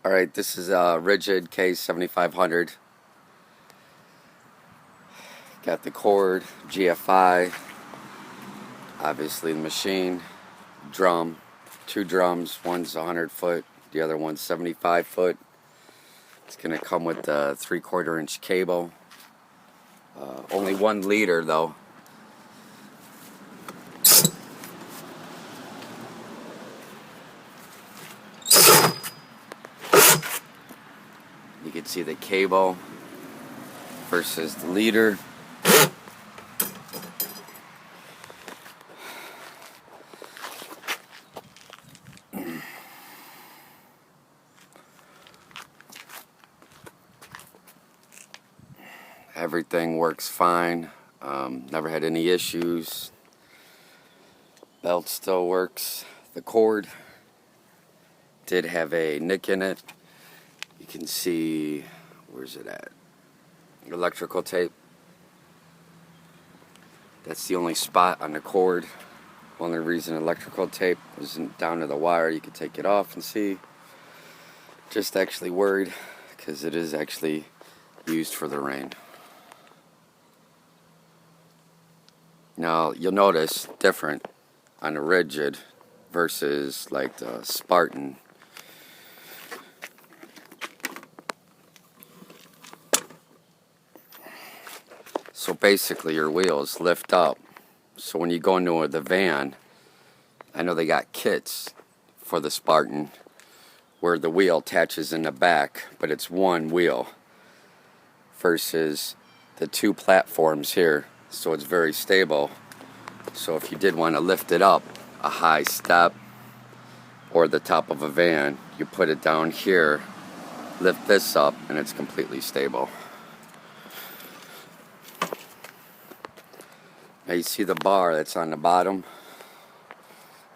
Alright, this is a rigid K7500. Got the cord, GFI, obviously the machine, drum, two drums, one's 100 foot, the other one's 75 foot. It's going to come with the 3/4 inch cable. Only 1 liter though. You can see the cable versus the liter. Everything works fine. Never had any issues. Belt still works. The cord did have a nick in it. You can see, where's it at? Electrical tape. That's the only spot on the cord. Only reason electrical tape isn't down to the wire. You can take it off and see. Just actually worried because it is actually used for the rain. Now you'll notice different on the rigid versus like the Spartan. So basically your wheels lift up. So when you go into the van, I know they got kits for the Spartan where the wheel attaches in the back, but it's one wheel versus the 2 platforms here. So it's very stable. So if you did want to lift it up a high step or the top of a van, you put it down here, lift this up, and it's completely stable. Now you see the bar that's on the bottom.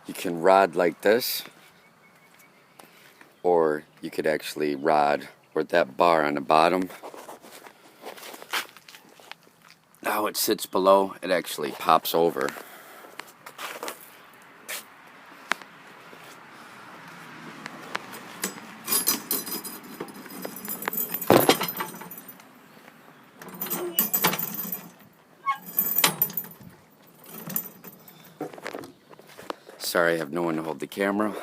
You can rod like this, or you could actually rod with that bar on the bottom. Now it sits below, it actually pops over. Sorry, I have no one to hold the camera.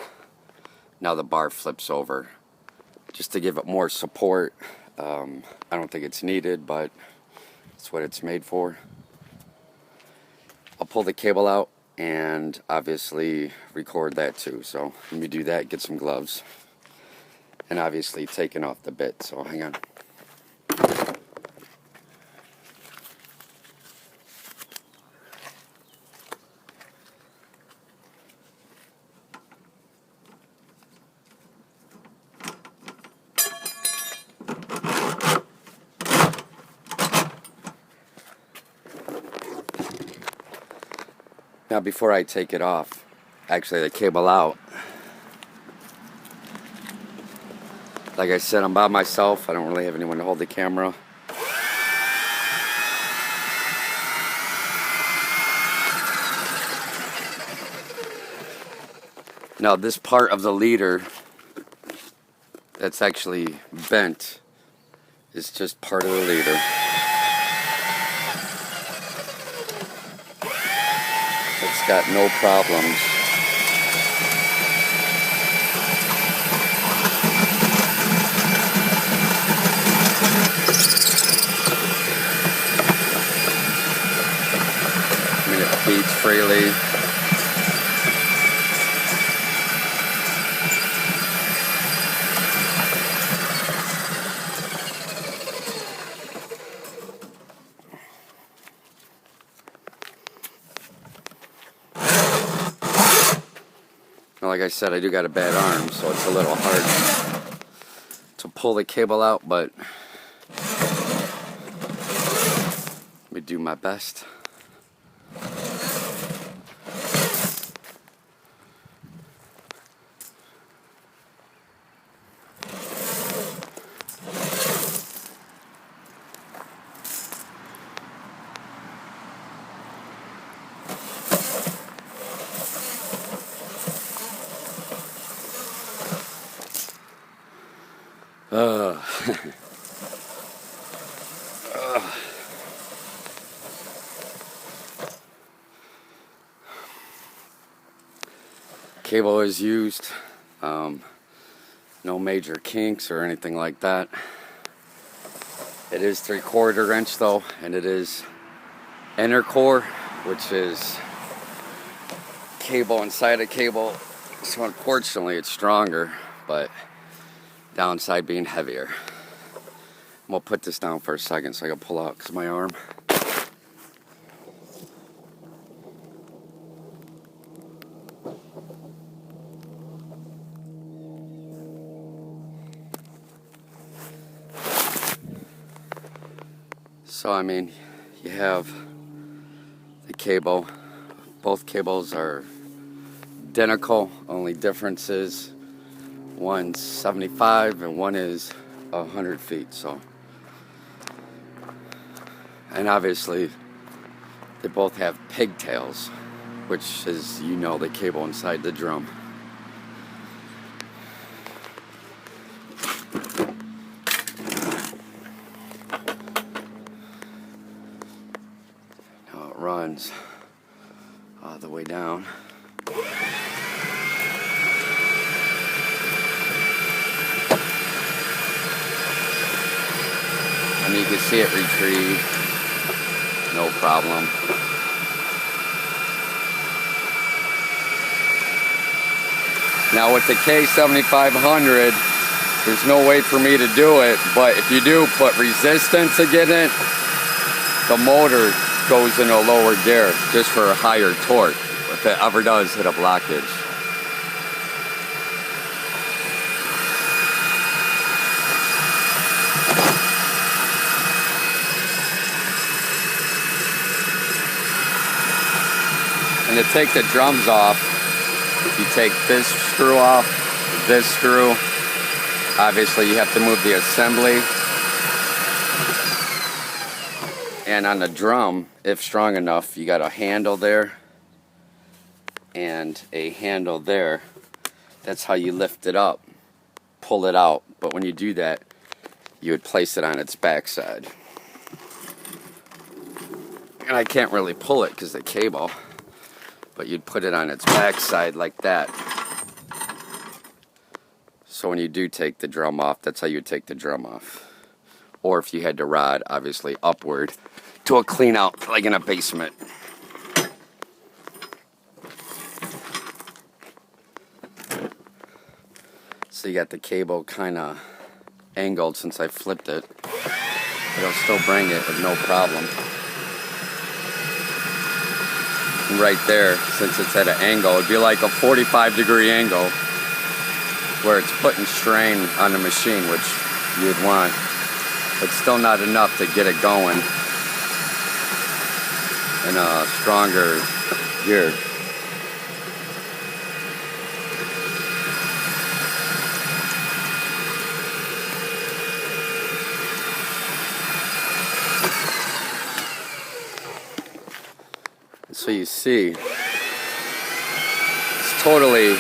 Now the bar flips over just to give it more support. I don't think it's needed, but that's what it's made for. I'll pull the cable out and obviously record that too. So let me do that, get some gloves, and obviously taking off the bit. So hang on. Now before I take it off, actually the cable out, like I said, I'm by myself. I don't really have anyone to hold the camera. Now this part of the leader that's actually bent is just part of the leader. It's got no problems. I mean, it feeds freely. Like I said, I do got a bad arm, so it's a little hard to pull the cable out, but let me do my best. Uh, Cable is used. No major kinks or anything like that. It is 3/4 inch though, and it is inner core, which is cable inside a cable. So unfortunately it's stronger, but downside being heavier. I'm gonna put this down for a second so I can pull out because my arm. So I mean, you have the cable. Both cables are identical. Only difference is one's 75 and one is 100 feet. So, and obviously they both have pigtails, which is, you know, the cable inside the drum. Now it runs all the way down. And you can see it retrieve, no problem. Now with the K7500, there's no way for me to do it, but if you do put resistance against it, the motor goes in a lower gear just for a higher torque if it ever does hit a blockage. And to take the drums off, you take this screw off, this screw. Obviously you have to move the assembly. And on the drum, if strong enough, you got a handle there and a handle there. That's how you lift it up, pull it out. But when you do that, you would place it on its backside. And I can't really pull it because of the cable, but you'd put it on its backside like that. So when you do take the drum off, that's how you take the drum off. Or if you had to rod, obviously upward to a clean out, like in a basement. So you got the cable kind of angled since I flipped it. It'll still bring it with no problem. And right there, since it's at an angle, it'd be like a 45-degree angle where it's putting strain on the machine, which you'd want. But still not enough to get it going in a stronger gear. So you see, it's totally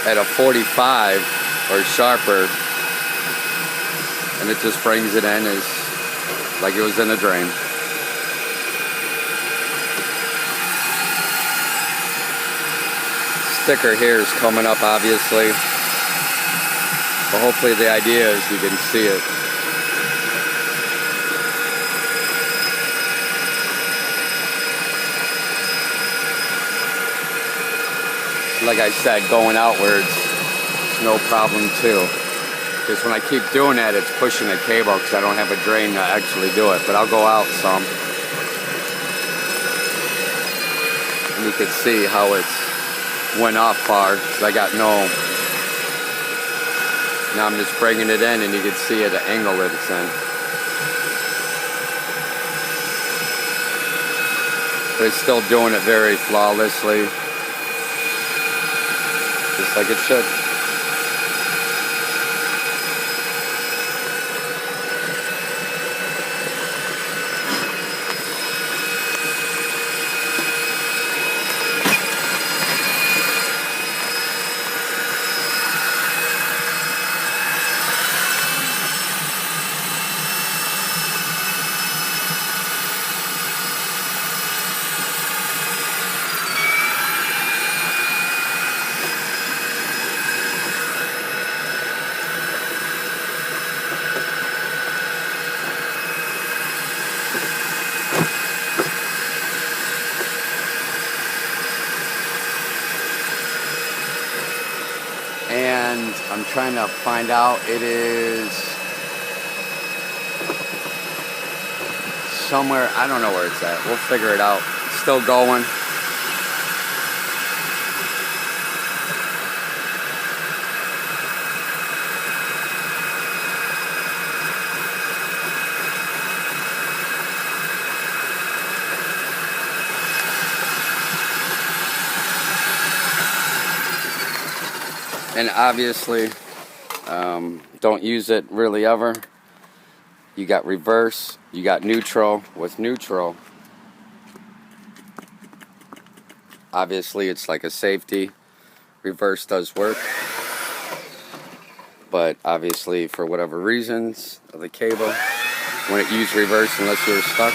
at a 45 or sharper, and it just brings it in as like it was in a drain. Sticker here is coming up, obviously, but hopefully the idea is you can see it. Like I said, going outwards, it's no problem too. Because when I keep doing that, it's pushing the cable because I don't have a drain to actually do it. But I'll go out some. And you can see how it's went off far because I got no. Now I'm just bringing it in and you can see at the angle that it's in. But it's still doing it very flawlessly. Just like it should. and I'm trying to find out. It is somewhere, I don't know where it's at. We'll figure it out. It's still going. And obviously, don't use it really ever. You got reverse, you got neutral. With neutral, obviously it's like a safety. Reverse does work, but obviously for whatever reasons of the cable, wouldn't use reverse unless you were stuck.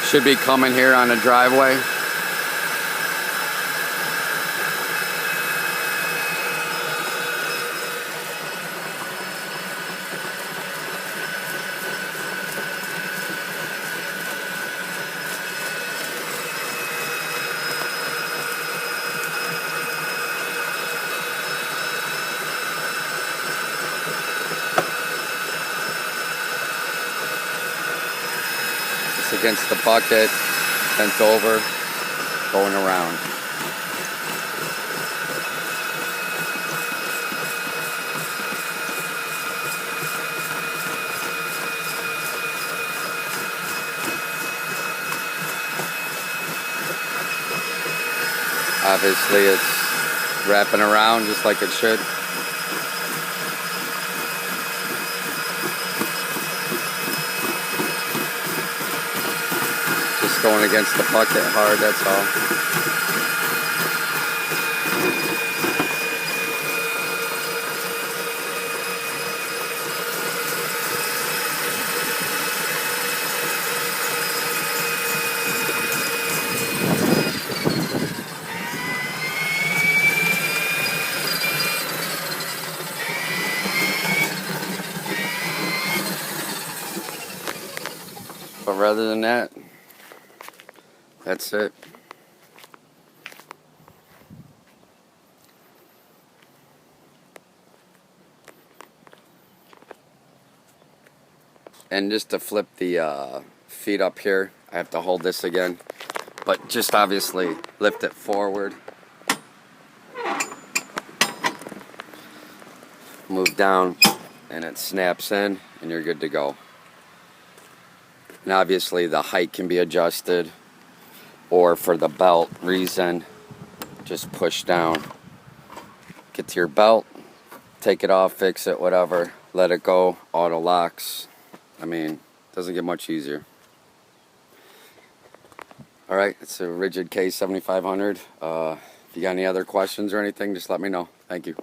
Should be coming here on the driveway. Against the bucket, bent over, going around. Obviously it's wrapping around just like it should. Going against the bucket hard, that's all. But rather than that, that's it. And just to flip the feet up here, I have to hold this again. But just obviously lift it forward. Move down and it snaps in and you're good to go. And obviously the height can be adjusted. Or for the belt reason, just push down. Get to your belt, take it off, fix it, whatever. Let it go, auto locks. I mean, doesn't get much easier. Alright, it's a rigid K7500. If you got any other questions or anything, just let me know. Thank you.